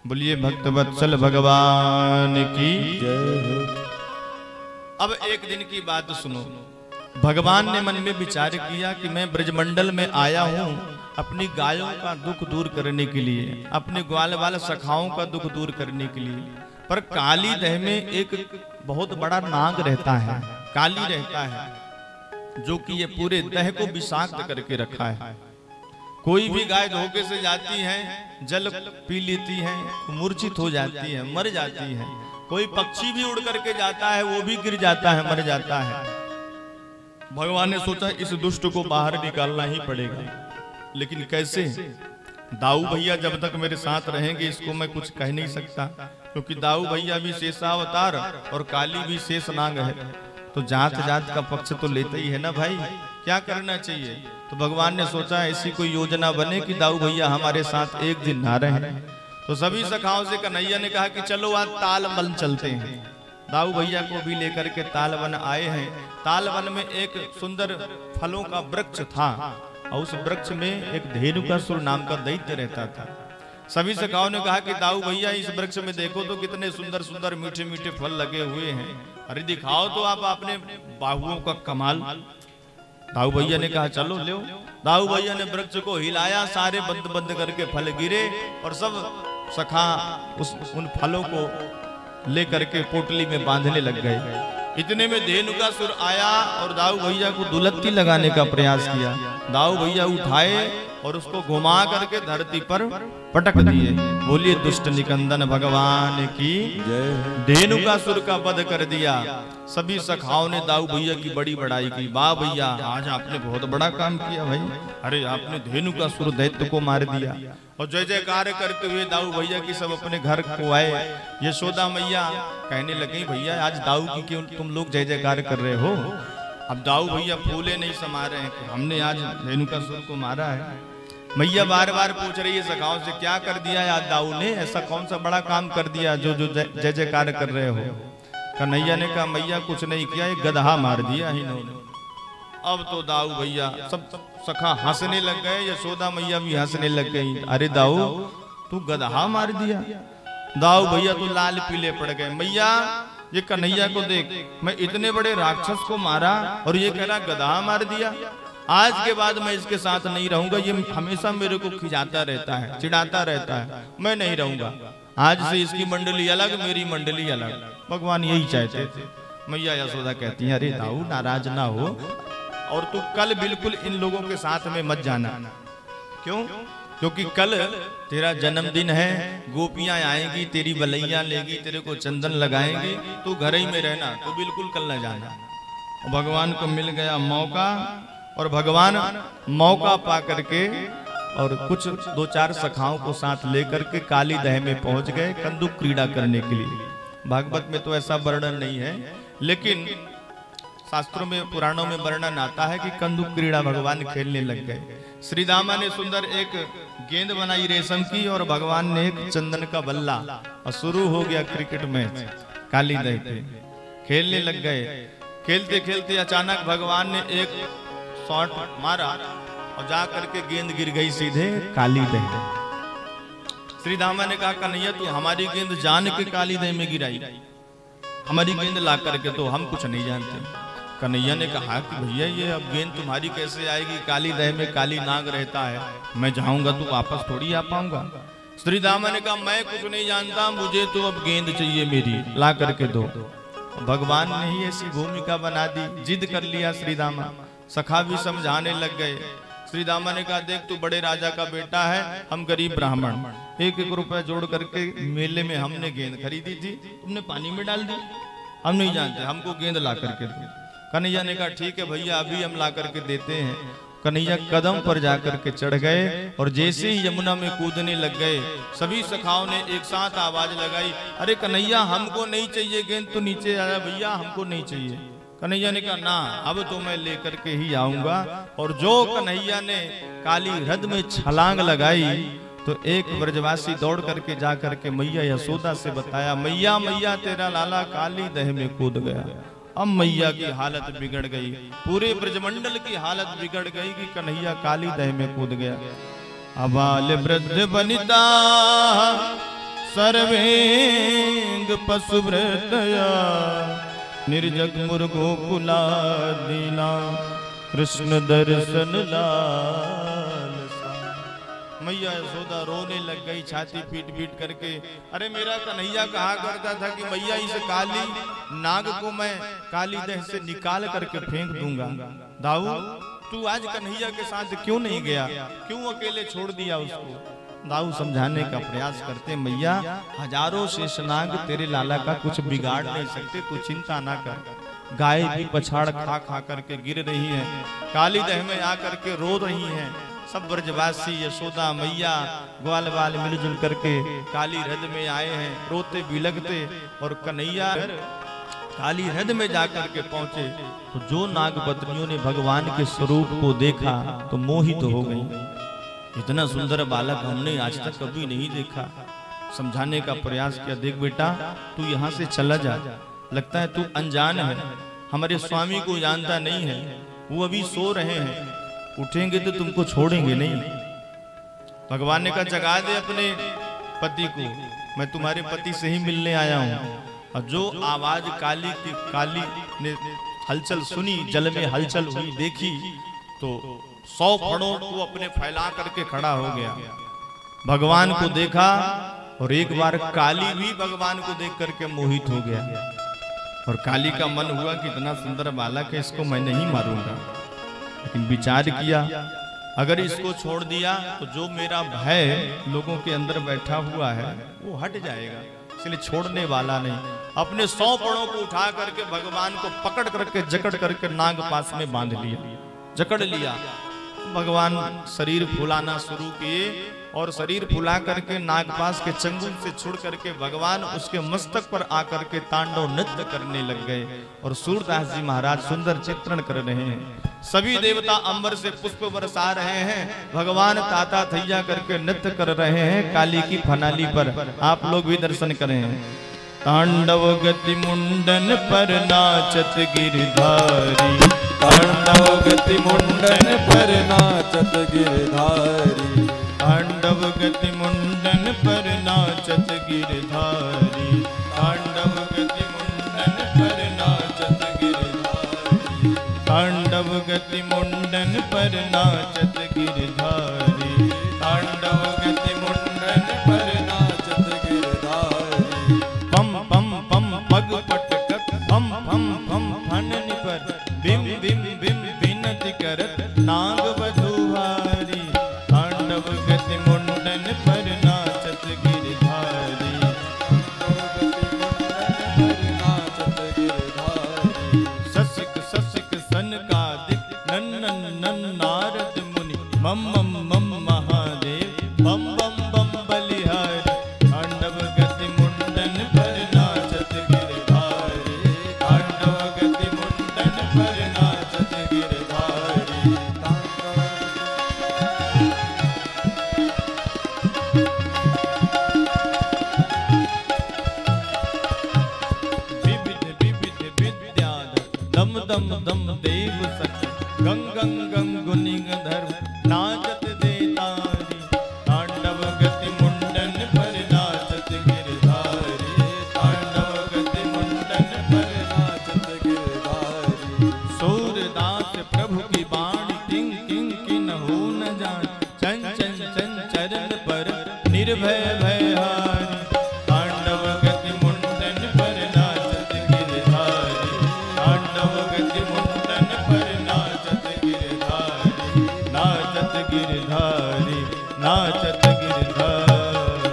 बोलिए भक्त वत्सल भगवान की जय। अब एक दिन की बात सुनो। भगवान ने मन में विचार किया कि मैं ब्रजमंडल में आया हूँ अपनी गायों का दुख दूर करने के लिए, अपने ग्वाल वाल सखाओं का दुख दूर करने के लिए। पर काली दह में एक बहुत बड़ा नाग रहता है, काली रहता है, जो कि ये पूरे दह को विषाक्त करके रखा है। कोई भी गाय धोखे से जाती है, जल पी लेती है, मूर्छित हो जाती है, मर जाती है। कोई पक्षी भी उड़ करके जाता है, वो भी गिर जाता है, मर जाता है। भगवान ने सोचा इस दुष्ट को बाहर निकालना ही पड़ेगा, लेकिन कैसे? दाऊ भैया जब तक मेरे साथ रहेंगे इसको मैं कुछ कह नहीं सकता, क्योंकि दाऊ भैया भी शेषावतार और काली भी शेष नाग है, तो जात जात का पक्ष तो लेते ही है ना भाई। क्या करना चाहिए? तो भगवान ने सोचा ऐसी कोई योजना बने कि दाऊ भैया हमारे साथ एक दिन ना रहे। तो सभी सखाओं से कन्हैया ने कहा कि चलो आज तालवन चलते हैं। दाऊ भैया को भी लेकर के तालवन आए हैं। तालवन में एक सुंदर फलों का वृक्ष था और उस वृक्ष में एक धेनुकासुर नाम का दैत्य रहता था। सभी सखाओं ने कहा कि दाऊ भैया इस वृक्ष में देखो तो कितने सुंदर सुंदर मीठे मीठे फल लगे हुए हैं, अरे दिखाओ तो आप अपने बाहुओं का कमाल। दाऊ भैया ने कहा चलो ले। दाऊ भैया ने वृक्ष को हिलाया, सारे बंद बंद करके फल गिरे और सब सखा उन फलों को लेकर के पोटली में बांधने लग गए। इतने में धेनुकासुर आया और दाऊ भैया को दुलत्ती लगाने का प्रयास किया। दाऊ भैया उठाए और उसको घुमा करके धरती पर पटक दिए। बोलिए दुष्ट निकंदन भगवान की जय। धेनुकासुर का वध कर दिया। सभी सखाओं ने दाऊ भैया की बड़ी बड़ाई की। वाह भैया आज आपने बहुत बड़ा काम किया भाई, अरे आपने धेनुकासुर दैत्य को मार दिया। और जय जयकार करते हुए दाऊ भैया की सब अपने घर को आए। यशोदा मैया कहने लगी भैया आज दाऊ की क्यों तुम लोग जय जयकार कर रहे हो? अब दाऊ भैया फूले नहीं समा रहे हैं कि हमने आज धेनुकासुर को मारा है। मैया बार बार पूछ रही है सखाओं से क्या कर दिया है आज दाऊ ने, ऐसा कौन सा बड़ा काम कर दिया जो जो जय जयकार कर रहे हो? कन्हैया ने कहा मैया कुछ नहीं किया, एक गधा मार दिया इन्होंने। अब तो दाऊ भैया सब सखा हंसने लग गए, यशोदा मैया भी हंसने लग गई। अरे दाऊ तू गधा मार दिया? दाऊ भैया तो लाल पीले पड़ गए। मैया ये कन्हैया को देख, मैं इतने बड़े राक्षस को मारा और ये कह रहा गधा मार दिया। आज के बाद मैं इसके साथ नहीं रहूंगा, ये हमेशा मेरे को खिजाता रहता है, चिढ़ाता रहता है, मैं नहीं रहूंगा। आज से इसकी मंडली अलग, मेरी मंडली अलग। भगवान यही चाहते थे। मैया यशोदा कहती है अरे दाऊ नाराज ना हो, और तू कल बिल्कुल इन लोगों के साथ में मत जाना। क्यों? क्योंकि कल तेरा जन्मदिन है, गोपियां आएंगी, तेरी बलैया लेगी, तेरे को चंदन लगाएंगी, तू घर ही में रहना, तो बिल्कुल कल न जाना। भगवान को मिल गया मौका, और भगवान मौका पा करके और कुछ दो चार सखाओं को साथ लेकर के काली दह में पहुंच गए कंदुक क्रीड़ा करने के लिए। भागवत में तो ऐसा वर्णन नहीं है, लेकिन शास्त्रों में पुराणों में वर्णन आता है कि कंदुक क्रीड़ा भगवान खेलने लग गए। श्री दामा ने सुंदर एक गेंद बनाई रेशम की और भगवान ने एक चंदन का बल्ला, और शुरू हो गया क्रिकेट मैच। काली दह पे खेलने लग गए। खेलते खेलते अचानक भगवान ने एक शॉट मारा और जा करके गेंद गिर गई सीधे काली दह। श्री दामा ने कहा कन्हैया तू हमारी गेंद जान के काली दह में गिराई, हमारी गेंद ला करके तो हम कुछ नहीं जानते। कन्हैया ने कहा कि भैया ये अब गेंद तुम्हारी कैसे आएगी, काली दह में काली नाग रहता है, मैं जाऊंगा तो वापस थोड़ी आ पाऊंगा। श्री दामा ने कहा मैं कुछ नहीं जानता, मुझे तो अब गेंद चाहिए मेरी, ला करके दो। भगवान ने ही ऐसी भूमिका बना दी, जिद कर लिया श्री दामा। सखा भी समझाने लग गए। श्री दामा ने कहा देख तू बड़े राजा का बेटा है, हम गरीब ब्राह्मण, एक एक रुपए जोड़ करके मेले में हमने गेंद खरीदी थी, तुमने पानी में डाल दी, हम नहीं जानते, हमको गेंद ला करके दो। कन्हैया ने कहा ठीक है भैया अभी हम ला करके देते हैं। कन्हैया कदम पर जाकर के चढ़ गए और जैसे ही यमुना में कूदने लग गए, सभी सखाओं ने एक साथ आवाज लगाई अरे कन्हैया हमको नहीं चाहिए गेंद, तो नीचे आया भैया हमको नहीं चाहिए। कन्हैया ने कहा ना अब तो मैं लेकर के ही आऊंगा। और जो कन्हैया ने काली हृद में छलांग लगाई तो एक ब्रजवासी दौड़ करके जा करके मैया यशोदा से बताया मैया मैया तेरा लाला काली दह में कूद गया। अब मैया की हालत बिगड़ गई, पूरे ब्रजमंडल की हालत बिगड़ गई कि कन्हैया काली दह में कूद गया। अबाल वृद्ध वनिता सर्वेंग पशुव्रतया निर्जग मुर्गो कुला दीना कृष्ण दर्शन लाल। मैया यशोदा रोने लग गई छाती पीट पीट करके। अरे मेरा कन्हैया कहा करता था कि मैया इस काली नाग को मैं काली देह से निकाल करके फेंक दूंगा। दाऊ तू आज कन्हैया के साथ क्यों नहीं गया, क्यों अकेले छोड़ दिया उसको? दाऊ समझाने का प्रयास करते, मैया हजारों शेषनाग तेरे लाला का कुछ बिगाड़ नहीं सकते, तू चिंता ना कर। गाय भी पछाड़ खा खा करके गिर रही है, काली देह में आकर के रो रही हैं। सब ब्रजवासी यशोदा मैया ग्वाल बाल मिलजुल करके काली हृद में आए हैं, रोते बिलखते। और कन्हैया काली हृद में जाकर के पहुंचे तो जो नाग पत्नियों ने भगवान के स्वरूप को देखा तो मोहित हो गई। इतना सुंदर बालक हमने आज तक कभी नहीं देखा। समझाने का प्रयास किया, देख बेटा तू यहाँ से चला जा, लगता है तू अनजान है, हमारे स्वामी को जानता नहीं है, वो अभी सो रहे हैं, उठेंगे तो तुमको छोड़ेंगे नहीं। भगवान ने कहा जगा दे अपने पति को, मैं तुम्हारे पति से ही मिलने आया हूँ। और जो आवाज काली ने हलचल सुनी, जल में हलचल हुई देखी तो 100 फणों को अपने फैला करके खड़ा हो गया। भगवान को देखा और एक बार काली भी भगवान को देख करके मोहित हो गया। और काली का मन हुआ कि इतना सुंदर बालक है, इसको मैं नहीं मारूंगा। लेकिन विचार किया अगर इसको छोड़ दिया तो जो मेरा भय लोगों के अंदर बैठा हुआ है वो हट जाएगा, इसलिए छोड़ने वाला नहीं। अपने 100 फणों को उठा करके भगवान को पकड़ करके जकड़ करके नाग पास में बांध लिया, जकड़ लिया। भगवान शरीर फुलाना शुरू किए और शरीर फुला करके नागपाश के चंगुल से छुड़ करके भगवान उसके मस्तक पर आकर के तांडव नृत्य करने लग गए। और सूरदास जी महाराज सुंदर चित्रण कर रहे हैं, सभी देवता अंबर से पुष्प बरसा रहे हैं, भगवान ताता थैया करके नृत्य कर रहे हैं काली की फनाली पर। आप लोग भी दर्शन करें। तांडव गति मुंडन पर नाचत गिरधारी, तांडव गति मुंडन पर नाचत गिरधारी, तांडव गति मुंडन पर नाचत गिरधारी, तांडव गति मुंडन पर नाचत गिरधारी, तांडव गति मुंडन पर नाचत गिरधारी, तांडव गति मुंडन पर नाचत गिरधारी। पम पम पम पग पटकत पम पम पम फनन पर बिम बिम बिम बिनति करत नाग वधुहारी, तांडव गति मुंडन पर नाचत गिरधारी, ससिक ससिक सनकादिक नन्नन नन नारद मुनि मम मम मम महादेव बम बम बम बलिहारी, तांडव गति मुंडन पर नाचत गिरधारी, तांडव गति मुंडन पर नाचत गिरधारी। विविध विविध विद्याधर दम दम दम देव सख गंग गंग गंग गुनिगधर नाचत देतारी, तांडव गति मुंडन पर नाचत गिरधारी, तांडव गति मुंडन पर नाचत गिरधारी। सूरदास प्रभु की बाणी किंग किंग किन्हु न जान, चन चन चन चरण पर निर्भय भयहारी, तांडव गति मुंडन पर नाचत गिरधारी, तांडव गति मुंडन पर नाचत गिरधारी, नाचत गिरधारी, नाचत गिरधारी।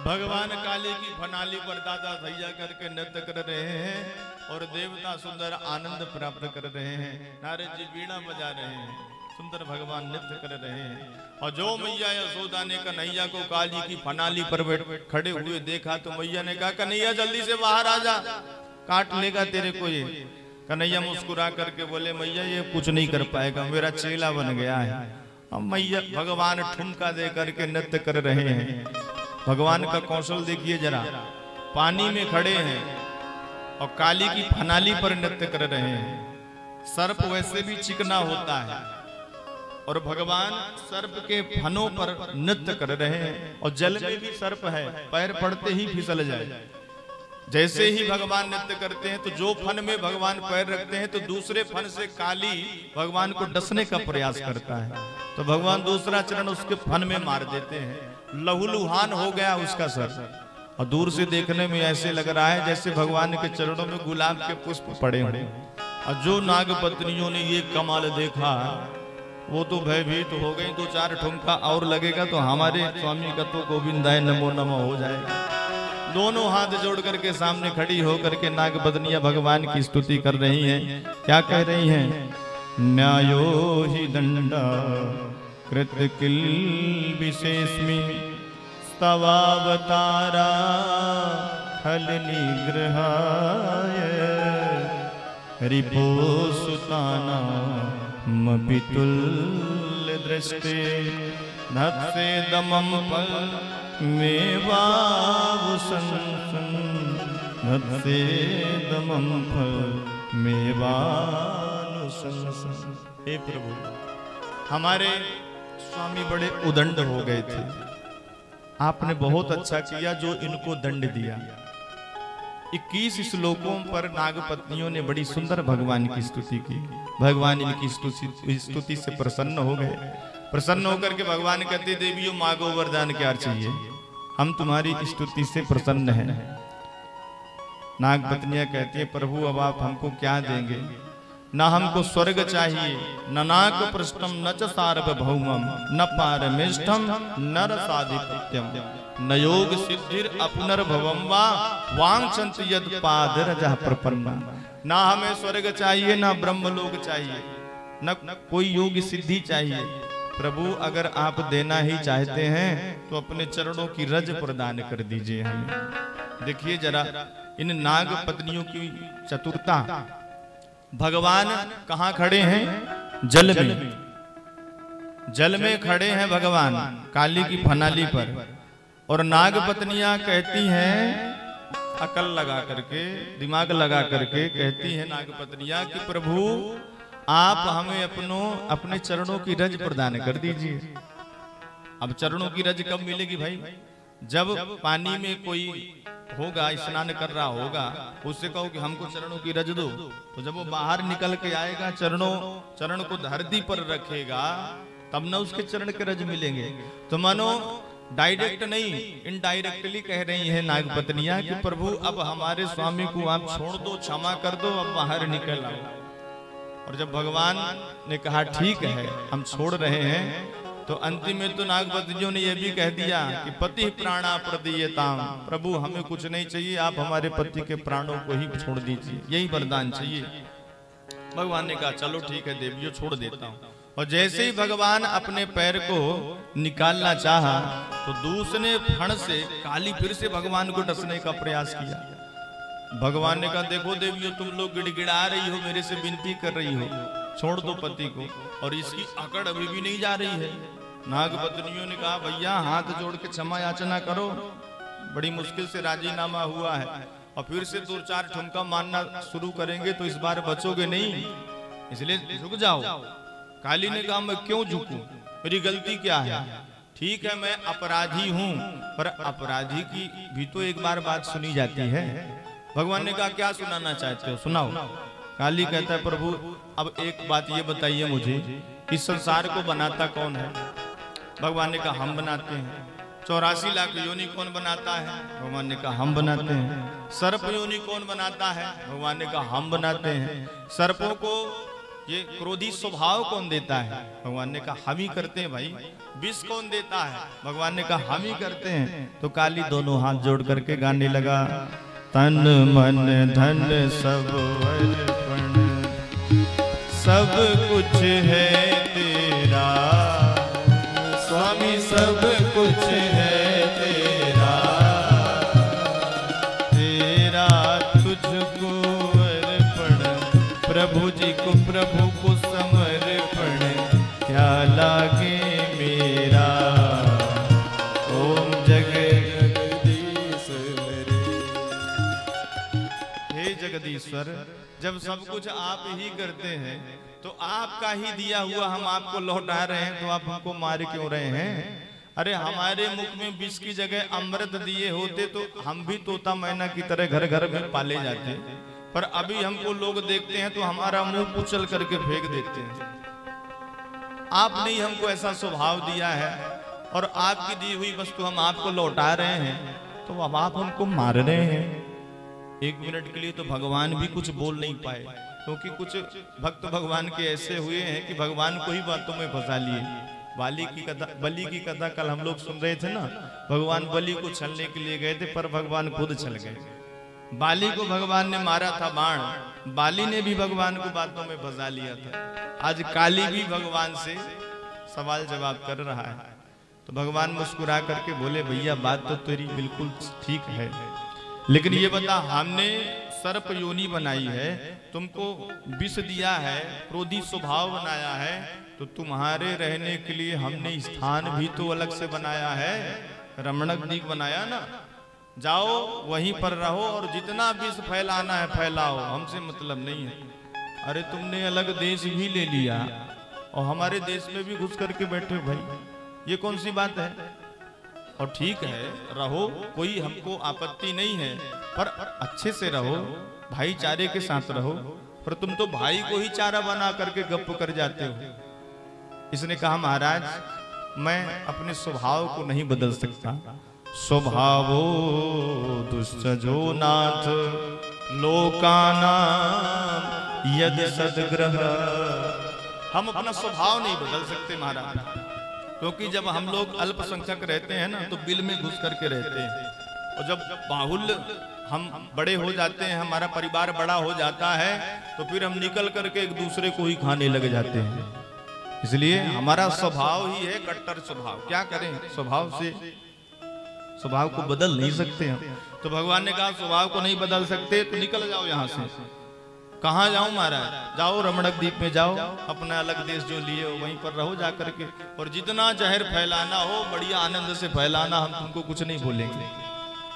भगवान काली की फनाली पर दादा भैया करके नृत्य कर रहे हैं और देवता सुंदर आनंद प्राप्त कर रहे हैं। नारद जी वीणा बजा रहे हैं, सुंदर भगवान नृत्य कर रहे हैं। और जो मैया यशोदा ने कन्हैया को काली की फनाली पर खड़े हुए देखा तो मैया ने कहा कन्हैया जल्दी से बाहर आ जा, काट लेगा तेरे को ये। कन्हैया मुस्कुरा करके बोले मैया ये कुछ नहीं कर पाएगा, मेरा चेला बन गया है। अब मैया भगवान ठुमका दे करके नृत्य कर रहे हैं। भगवान का कौशल देखिए जरा, पानी में खड़े हैं और काली की फनाली पर नृत्य कर रहे हैं। सर्प वैसे भी चिकना होता है, और भगवान सर्प के फनों पर नृत्य कर रहे हैं और जल में भी सर्प है, पैर पड़ते ही फिसल जाए। जैसे ही भगवान नृत्य करते हैं तो जो फन में भगवान पैर रखते हैं तो दूसरे फन से काली भगवान को डसने का प्रयास करता है, तो भगवान दूसरा चरण उसके फन में मार देते हैं, लहूलुहान हो गया उसका सर। और दूर से देखने में ऐसे लग रहा है जैसे भगवान के चरणों में गुलाब के पुष्प पड़े हों। और जो नाग पत्नियों ने ये कमाल देखा वो तो भयभीत हो गई, 2-4 ठुमका और लगेगा तो हमारे स्वामी का तो गोविंदाय नमो नमः हो जाएगा। दोनों हाथ जोड़ करके सामने खड़ी होकर के नाग पत्नियां भगवान की स्तुति कर रही हैं। क्या कह रही हैं? न्यायो हि दंडा कृत किल विशेषमी स्तवावतारा खल निग्रहाय रिपो सुताना मपितुल्य दृष्टे धत्से दमम फल मेवावसन धत्से दमम फल मेवानुसन। हे प्रभु, हमारे स्वामी बड़े उदंड हो गए थे, आपने बहुत अच्छा किया जो इनको दंड दिया। 21 श्लोकों पर नागपत्नियों ने बड़ी सुंदर भगवान की स्तुति की। भगवान इनकी स्तुति से प्रसन्न हो गए। प्रसन्न होकर के भगवान कहते, देवियों मांगो वरदान, क्या चाहिए, हम तुम्हारी स्तुति से प्रसन्न हैं। नागपत्नियां कहती है, प्रभु अब आप हमको क्या देंगे? न हमको स्वर्ग चाहिए, न नाग पृष्ठम न च सार्वभौमम न पारमेष्ठम न रसाधिपत्यम न योग सिद्धिर अपुनर्भवम वा वांछन्त यद पादरजः प्रपन्ना। ना हमें स्वर्ग चाहिए, ना ब्रह्मलोक चाहिए, न कोई योग सिद्धि चाहिए। प्रभु अगर आप देना ही चाहते हैं तो अपने चरणों की रज प्रदान कर दीजिए हमें। देखिए जरा इन नाग पत्नियों की चतुरता। भगवान कहाँ खड़े हैं? जल में। जल में खड़े हैं भगवान काली की फनाली पर, और नाग पत्नियां कहती हैं, अकल लगा करके, दिमाग लगा करके कहती हैं नाग पत्नियां कि प्रभु आप हमें अपने चरणों की रज प्रदान कर दीजिए। अब चरणों की रज कब मिलेगी भाई? जब पानी में कोई होगा, स्नान कर रहा होगा, उससे कहो कि हमको चरणों की रज दो, तो जब वो बाहर निकल के आएगा, चरण को धरती पर रखेगा, तब ना उसके चरण के रज मिलेंगे। तो मानो डायरेक्ट नहीं, इनडायरेक्टली कह रही है नागपत्नियां कि प्रभु अब हमारे स्वामी को आप छोड़ दो, क्षमा कर दो, अब बाहर निकल आओ। और जब भगवान ने कहा ठीक है हम छोड़ रहे हैं, तो अंतिम में तो नागपत्नियों ने यह भी कह दिया कि पति प्राणा प्रदीयताम, प्रभु हमें कुछ नहीं चाहिए, आप हमारे पति के प्राणों को ही छोड़ दीजिए, यही वरदान चाहिए। भगवान ने कहा चलो ठीक है देवियों, छोड़ देता हूँ। और जैसे ही भगवान अपने पैर को निकालना चाहा तो दूसरे फण से काली फिर से भगवान को डसने का प्रयास किया। भगवान ने कहा देखो देवियों, तुम लोग गिड़गिड़ा रही हो, मेरे से विनती कर रही हो, छोड़ दो पति को, और इसकी अकड़ अभी भी नहीं जा रही है। नागपत्नियों ने कहा भैया हाथ जोड़ के क्षमा याचना करो, बड़ी मुश्किल से राजीनामा हुआ है, और फिर से 2-4 ठुमका मारना शुरू करेंगे तो इस बार बचोगे नहीं, इसलिए झुक जाओ। काली ने कहा मैं क्यों झुकूं, मेरी गलती क्या है? ठीक है मैं अपराधी हूं, पर अपराधी की भी तो एक बार बात सुनी जाती है। भगवान ने कहा क्या सुनाना चाहते हो, सुनाओ। काली कहता है प्रभु अब एक बात ये बताइए मुझे, इस संसार को बनाता कौन है? भगवान ने कहा हम बनाते हैं। 84 लाख योनि कौन बनाता है? भगवान ने कहा हम बनाते हैं। सर्प योनि कौन बनाता है? भगवान ने कहा हम बनाते हैं। सर्पों को ये क्रोधी स्वभाव कौन देता है? भगवान ने कहा हम ही करते हैं भाई। विष कौन देता है? भगवान ने कहा हम ही करते हैं। तो काली दोनों हाथ जोड़ करके गाने लगा, तन मन धन सब अर्पण सब कुछ है तेरा, स्वामी सब कुछ है तेरा, तेरा तुझको अर्पण, प्रभु जी को प्रभु को समर्पण, क्या लागे मेरा। ओम जगदीश हे जगदीश्वर, जब सब कुछ आप ही करते हैं तो आपका ही दिया हुआ हम आपको लौटा रहे हैं, तो आप हमको मार क्यों रहे हैं? अरे हमारे मुख में विष की जगह अमृत दिए होते तो हम भी तोता मैना की तरह घर घर में पाले जाते, पर अभी हमको लोग देखते हैं तो हमारा मुंह कुचल करके फेंक देते हैं। आपने ही हमको ऐसा स्वभाव दिया है और आपकी दी हुई वस्तु हम आपको लौटा रहे हैं, तो अब आप हमको मार रहे हैं। एक मिनट के लिए तो भगवान भी कुछ बोल नहीं पाए, क्योंकि कुछ भक्त भगवान के ऐसे हुए हैं कि भगवान को ही बातों में फंसा लिए। बलि की कथा कल हम लोग सुन रहे थे ना, भगवान बलि को छलने के लिए गए थे पर भगवान खुद छल गए। बाली को भगवान ने मारा था बाण, बाली ने भी भगवान को बातों में फंसा लिया था। आज काली भी भगवान से सवाल जवाब कर रहा है, तो भगवान मुस्कुरा करके बोले भैया बात तो तेरी बिल्कुल ठीक है, लेकिन ये बता हमने सर्प योनि बनाई है, तुमको विष दिया है, क्रोधी स्वभाव बनाया है, तो तुम्हारे रहने के लिए हमने स्थान भी तो अलग से बनाया है, रमणक द्वीप बनाया ना, जाओ वहीं पर रहो और जितना विष फैलाना है फैलाओ, हमसे मतलब नहीं है। अरे तुमने अलग देश भी ले लिया और हमारे देश में भी घुस करके बैठे हो भाई, ये कौन सी बात है? और ठीक है रहो, कोई हमको आपत्ति नहीं है, पर अच्छे से रहो, भाईचारे के साथ रहो, पर तुम तो भाई को ही चारा बना करके गप कर जाते हो। इसने कहा महाराज मैं अपने स्वभाव को नहीं बदल सकता, स्वभावो दुष्टजो नाथ लोकानां यदि सद्ग्रह। हम अपना स्वभाव नहीं बदल सकते महाराज, क्योंकि जब हम लोग अल्पसंख्यक रहते हैं ना तो बिल में घुस करके रहते हैं, और जब बाहुल्य हम बड़े हो जाते हैं, हमारा परिवार बड़ा हो जाता है, तो फिर हम निकल करके एक दूसरे को ही खाने लग जाते हैं। इसलिए हमारा स्वभाव ही है कट्टर स्वभाव, क्या करें स्वभाव को बदल नहीं सकते हम। तो भगवान ने कहा स्वभाव को नहीं बदल सकते तो निकल जाओ यहाँ से। कहाँ जाऊं महाराज? जाओ रमणक द्वीप में जाओ, अपना अलग देश जो लिए हो वहीं पर रहो जा करके, और जितना जहर फैलाना हो बढ़िया आनंद से फैलाना, हम तुमको कुछ नहीं बोलेंगे।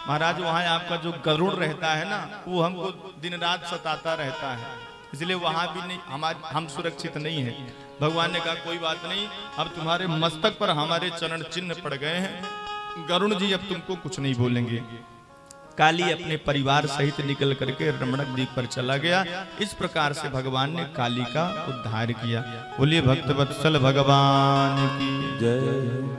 महाराज वहाँ आपका जो गरुड़ रहता है ना, वो हमको दिन रात सताता रहता है, इसलिए वहां भी नहीं हम सुरक्षित नहीं है। भगवान ने कहा कोई बात नहीं, अब तुम्हारे मस्तक पर हमारे चरण चिन्ह पड़ गए हैं, गरुड़ जी अब तुमको कुछ नहीं बोलेंगे। काली अपने परिवार सहित निकल करके रमणक द्वीप पर चला गया। इस प्रकार से भगवान ने काली का उद्धार किया। बोलिए भक्तवत्सल भगवान की जय।